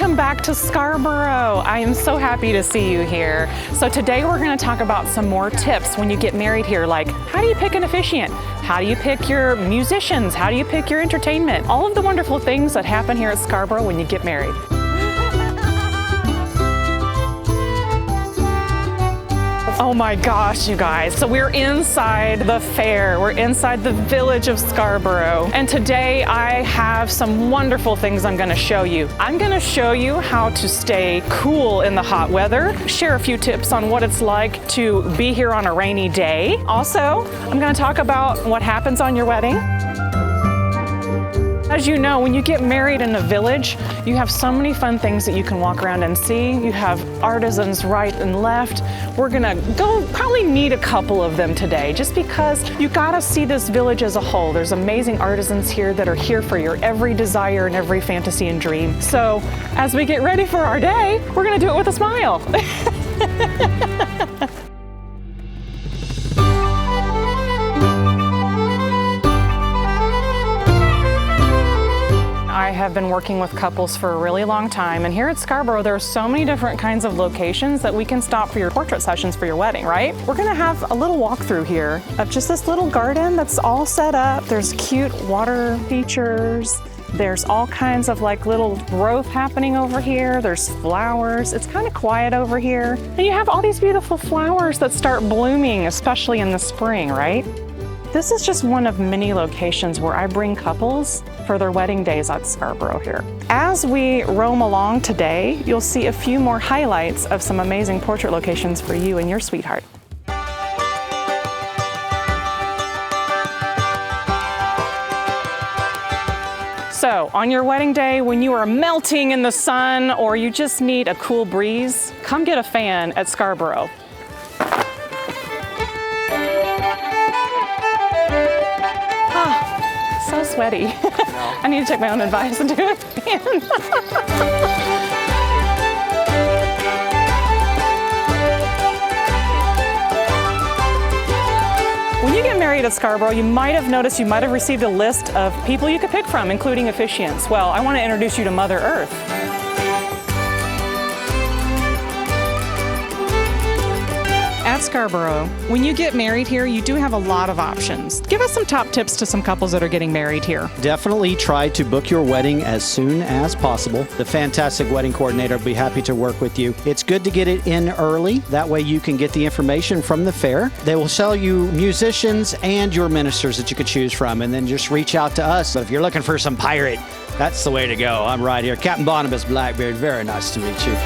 Welcome back to Scarborough. I am so happy to see you here. So today we're going to talk about some more tips when you get married here, like how do you pick an officiant? How do you pick your musicians? How do you pick your entertainment? All of the wonderful things that happen here at Scarborough when you get married. Oh my gosh, you guys. So we're inside the fair. We're inside the village of Scarborough. And today I have some wonderful things I'm gonna show you. I'm gonna show you how to stay cool in the hot weather, share a few tips on what it's like to be here on a rainy day. Also, I'm gonna talk about what happens on your wedding. As you know, when you get married in a village, you have so many fun things that you can walk around and see. You have artisans right and left. We're gonna go probably meet a couple of them today, just because you gotta see this village as a whole. There's amazing artisans here that are here for your every desire and every fantasy and dream. So as we get ready for our day, we're gonna do it with a smile. I have been working with couples for a really long time, and here at Scarborough there are so many different kinds of locations that we can stop for your portrait sessions for your wedding, right? We're gonna have a little walkthrough here of just this little garden that's all set up. There's cute water features. There's all kinds of like little growth happening over here. There's flowers. It's kind of quiet over here. And you have all these beautiful flowers that start blooming, especially in the spring, right? This is just one of many locations where I bring couples for their wedding days at Scarborough here. As we roam along today, you'll see a few more highlights of some amazing portrait locations for you and your sweetheart. So, on your wedding day, when you are melting in the sun or you just need a cool breeze, come get a fan at Scarborough. So sweaty. I need to take my own advice and do it again. When you get married at Scarborough, you might have noticed you might have received a list of people you could pick from, including officiants. Well, I want to introduce you to Mother Earth. At Scarborough, when you get married here, you do have a lot of options. Give us some top tips to some couples that are getting married here. Definitely try to book your wedding as soon as possible. The fantastic wedding coordinator will be happy to work with you. It's good to get it in early. That way you can get the information from the fair. They will sell you musicians and your ministers that you could choose from, and then just reach out to us. But if you're looking for some pirate, that's the way to go. I'm right here. Captain Barnabas Blackbeard, very nice to meet you.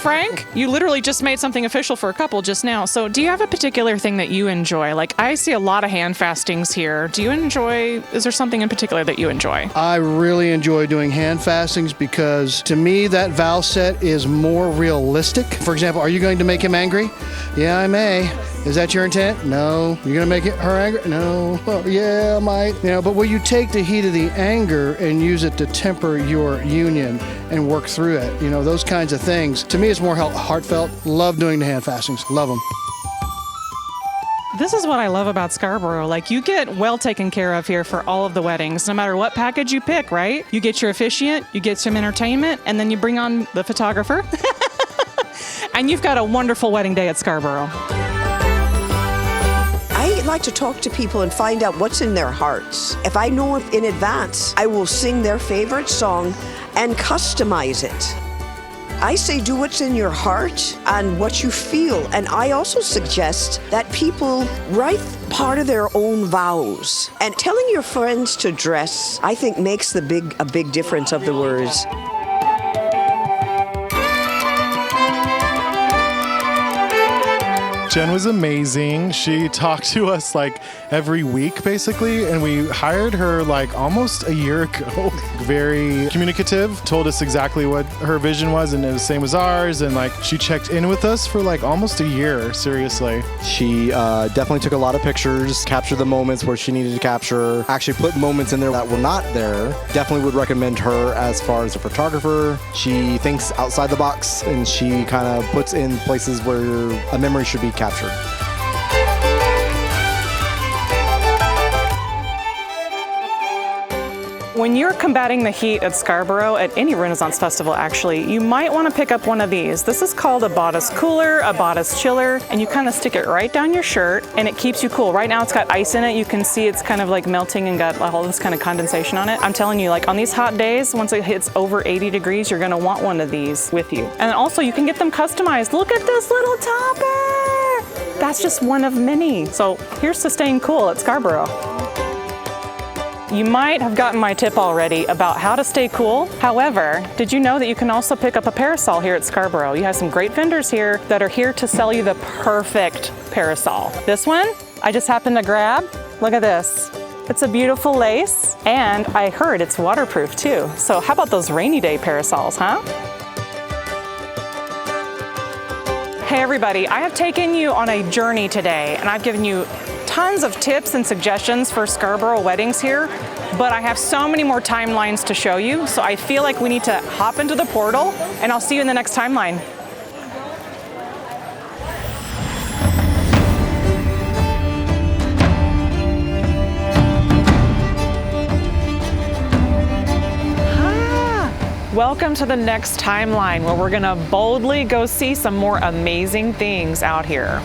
Frank, you literally just made something official for a couple just now. So do you have a particular thing that you enjoy? Like, I see a lot of hand fastings here. Is there something in particular that you enjoy? I really enjoy doing hand fastings because to me that vow set is more realistic. For example, are you going to make him angry? Yeah, I may. Is that your intent? No. You're gonna make her angry? No. Oh, yeah, I might. But will you take the heat of the anger and use it to temper your union and work through it? Those kinds of things. To me, it's more heartfelt. Love doing the hand fastings. Love them. This is what I love about Scarborough. Like, you get well taken care of here for all of the weddings, no matter what package you pick, right? You get your officiant, you get some entertainment, and then you bring on the photographer. And you've got a wonderful wedding day at Scarborough. I like to talk to people and find out what's in their hearts. If I know in advance, I will sing their favorite song and customize it. I say do what's in your heart and what you feel. And I also suggest that people write part of their own vows. And telling your friends to dress, I think, makes a big difference of the words. Jen was amazing. She talked to us like every week basically, and we hired her like almost a year ago. Very communicative, told us exactly what her vision was, and it was the same as ours, and like she checked in with us for like almost a year, seriously. She definitely took a lot of pictures, captured the moments where she needed to capture, actually put moments in there that were not there. Definitely would recommend her as far as a photographer. She thinks outside the box, and she kind of puts in places where a memory should be captured. When you're combating the heat at Scarborough, at any Renaissance Festival actually, you might want to pick up one of these. This is called a bodice cooler, a bodice chiller, and you kind of stick it right down your shirt and it keeps you cool. Right now it's got ice in it. You can see it's kind of like melting and got all this kind of condensation on it. I'm telling you, like on these hot days, once it hits over 80 degrees, you're gonna want one of these with you. And also you can get them customized. Look at this little topper. That's just one of many. So here's to staying cool at Scarborough. You might have gotten my tip already about how to stay cool. However, did you know that you can also pick up a parasol here at Scarborough? You have some great vendors here that are here to sell you the perfect parasol. This one, I just happened to grab. Look at this. It's a beautiful lace, and I heard it's waterproof too. So how about those rainy day parasols, huh? Hey everybody, I have taken you on a journey today, and I've given you tons of tips and suggestions for Scarborough weddings here, but I have so many more timelines to show you, so I feel like we need to hop into the portal, and I'll see you in the next timeline. Welcome to the next timeline where we're gonna boldly go see some more amazing things out here.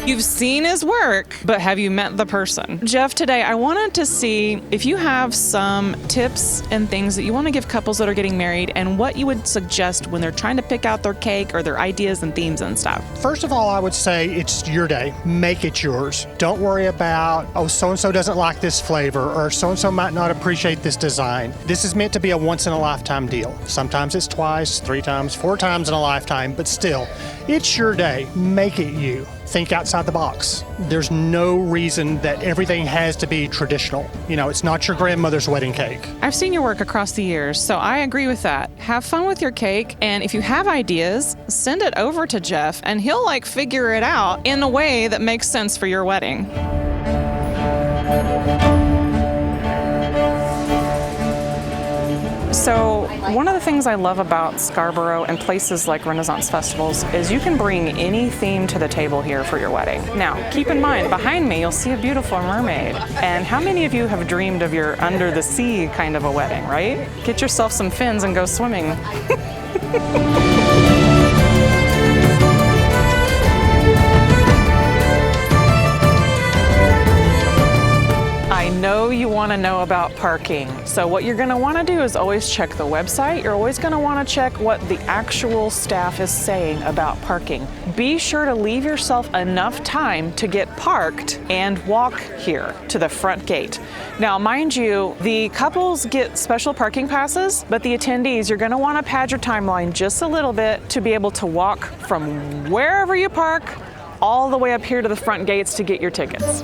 You've seen his work, but have you met the person? Jeff, today I wanted to see if you have some tips and things that you want to give couples that are getting married and what you would suggest when they're trying to pick out their cake or their ideas and themes and stuff. First of all, I would say it's your day. Make it yours. Don't worry about, oh, so-and-so doesn't like this flavor or so-and-so might not appreciate this design. This is meant to be a once-in-a-lifetime deal. Sometimes it's twice, 3 times, 4 times in a lifetime, but still, it's your day. Make it you. Think outside the box. There's no reason that everything has to be traditional. You know, it's not your grandmother's wedding cake. I've seen your work across the years, so I agree with that. Have fun with your cake, and if you have ideas, send it over to Jeff, and he'll figure it out in a way that makes sense for your wedding. So one of the things I love about Scarborough and places like Renaissance Festivals is you can bring any theme to the table here for your wedding. Now, keep in mind, behind me, you'll see a beautiful mermaid. And how many of you have dreamed of your under the sea kind of a wedding, right? Get yourself some fins and go swimming. I know you want to know about parking. So what you're going to want to do is always check the website. You're always going to want to check what the actual staff is saying about parking. Be sure to leave yourself enough time to get parked and walk here to the front gate. Now, mind you, the couples get special parking passes, but the attendees, you're going to want to pad your timeline just a little bit to be able to walk from wherever you park all the way up here to the front gates to get your tickets.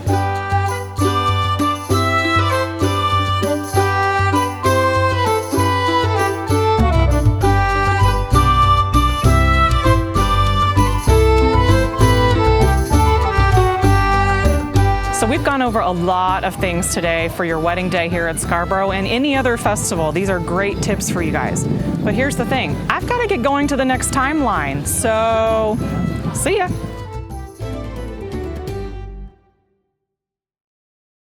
We've gone over a lot of things today for your wedding day here at Scarborough and any other festival. These are great tips for you guys. But here's the thing, I've got to get going to the next timeline, so see ya.